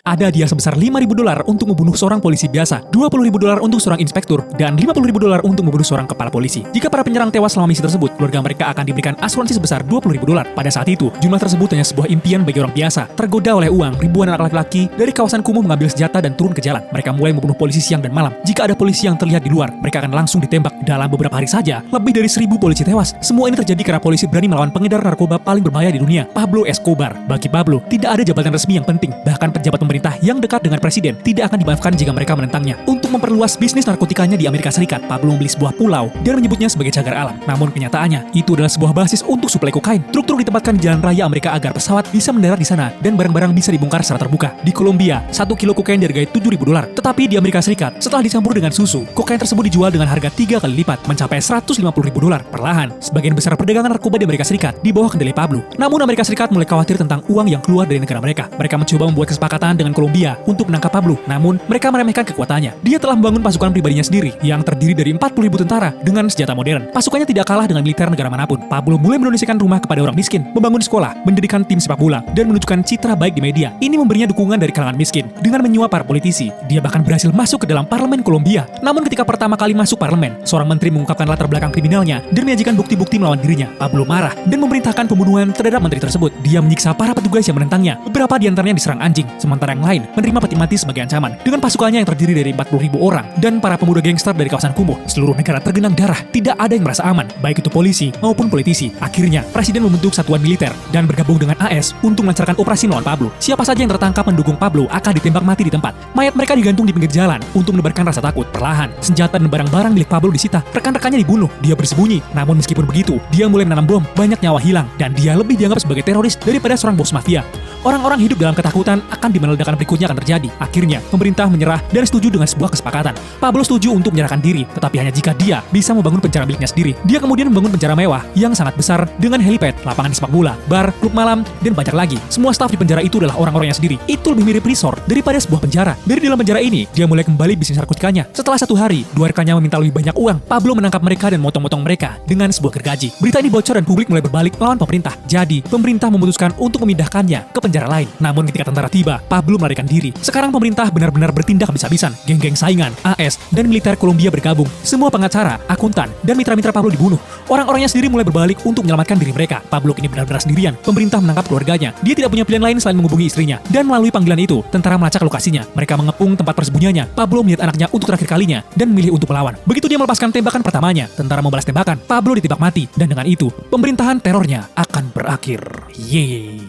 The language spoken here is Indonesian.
Ada hadiah sebesar $5.000 untuk membunuh seorang polisi biasa, $20.000 untuk seorang inspektur, dan $50.000 untuk membunuh seorang kepala polisi. Jika para penyerang tewas selama misi tersebut, keluarga mereka akan diberikan asuransi sebesar $20.000. Pada saat itu, jumlah tersebut hanya sebuah impian bagi orang biasa. Tergoda oleh uang, ribuan anak laki-laki dari kawasan kumuh mengambil senjata dan turun ke jalan. Mereka mulai membunuh polisi siang dan malam. Jika ada polisi yang terlihat di luar, mereka akan langsung ditembak. Dalam beberapa hari saja, lebih dari 1.000 polisi tewas. Semua ini terjadi karena polisi berani melawan pengedar narkoba paling berbahaya di dunia, Pablo Escobar. Bagi Pablo, tidak ada jabatan resmi yang penting. Bahkan pejabat pemerintah yang dekat dengan presiden tidak akan dimaafkan jika mereka menentangnya. Untuk memperluas bisnis narkotikanya di Amerika Serikat, Pablo membeli sebuah pulau dan menyebutnya sebagai cagar alam. Namun kenyataannya, itu adalah sebuah basis untuk suplai kokain. Truk-truk ditempatkan di jalan raya Amerika agar pesawat bisa mendarat di sana dan barang-barang bisa dibongkar secara terbuka. Di Kolombia, 1 kilo kokain dihargai $7.000. Tetapi di Amerika Serikat, setelah dicampur dengan susu, kokain tersebut dijual dengan harga 3 kali lipat, mencapai $150.000. Perlahan, sebagian besar perdagangan narkoba di Amerika Serikat di bawah kendali Pablo. Namun Amerika Serikat mulai khawatir tentang uang yang keluar dari negara mereka. Mereka mencoba membuat kesepakatan dengan Kolombia untuk menangkap Pablo. Namun, mereka meremehkan kekuatannya. Dia telah membangun pasukan pribadinya sendiri yang terdiri dari 40.000 tentara dengan senjata modern. Pasukannya tidak kalah dengan militer negara manapun. Pablo mulai mendonasikan rumah kepada orang miskin, membangun sekolah, mendirikan tim sepak bola, dan menunjukkan citra baik di media. Ini memberinya dukungan dari kalangan miskin dengan menyuap para politisi. Dia bahkan berhasil masuk ke dalam parlemen Kolombia. Namun ketika pertama kali masuk parlemen, seorang menteri mengungkapkan latar belakang kriminalnya dan menyajikan bukti-bukti melawan dirinya. Pablo marah dan memerintahkan pembunuhan terhadap menteri tersebut. Dia menyiksa para petugas yang menentangnya. Beberapa di antaranya diserang anjing, sementara yang lain menerima peti mati sebagai ancaman. Dengan pasukannya yang terdiri dari 40.000 orang dan para pemuda gangster dari kawasan kumuh, seluruh negara tergenang darah. Tidak ada yang merasa aman, baik itu polisi maupun politisi. Akhirnya, presiden membentuk satuan militer dan bergabung dengan AS untuk melancarkan operasi melawan Pablo. Siapa saja yang tertangkap mendukung Pablo akan ditembak mati di tempat. Mayat mereka digantung di pinggir jalan untuk menebarkan rasa takut. Perlahan, senjata dan barang-barang milik Pablo disita. Rekan-rekannya dibunuh. Dia bersembunyi. Namun meskipun begitu, dia mulai menanam bom. Banyak nyawa hilang dan dia lebih dianggap sebagai teroris daripada seorang bos mafia. Orang-orang hidup dalam ketakutan akan di mana ledakan berikutnya akan terjadi. Akhirnya, pemerintah menyerah dan setuju dengan sebuah kesepakatan. Pablo setuju untuk menyerahkan diri, tetapi hanya jika dia bisa membangun penjara miliknya sendiri. Dia kemudian membangun penjara mewah yang sangat besar dengan helipad, lapangan sepak bola, bar, klub malam, dan banyak lagi. Semua staf di penjara itu adalah orang-orangnya sendiri. Itu lebih mirip resort daripada sebuah penjara. Dari dalam penjara ini, dia mulai kembali bisnis narkotikanya. Setelah 1 hari, 2 rekannya meminta lebih banyak uang. Pablo menangkap mereka dan motong-motong mereka dengan sebuah gergaji. Berita ini bocor dan publik mulai berbalik melawan pemerintah. Jadi, pemerintah memutuskan untuk memindahkannya ke penjara lain. Namun ketika tentara tiba, Pablo melarikan diri. Sekarang pemerintah benar-benar bertindak habis-habisan. Geng-geng saingan, AS, dan militer Kolombia bergabung. Semua pengacara, akuntan, dan mitra-mitra Pablo dibunuh. Orang-orangnya sendiri mulai berbalik untuk menyelamatkan diri mereka. Pablo kini benar-benar sendirian. Pemerintah menangkap keluarganya. Dia tidak punya pilihan lain selain menghubungi istrinya. Dan melalui panggilan itu, tentara melacak lokasinya. Mereka mengepung tempat persembunyiannya. Pablo melihat anaknya untuk terakhir kalinya dan memilih untuk melawan. Begitu dia melepaskan tembakan pertamanya, tentara membalas tembakan. Pablo ditembak mati. Dan dengan itu, pemerintahan terornya akan berakhir. Yeay.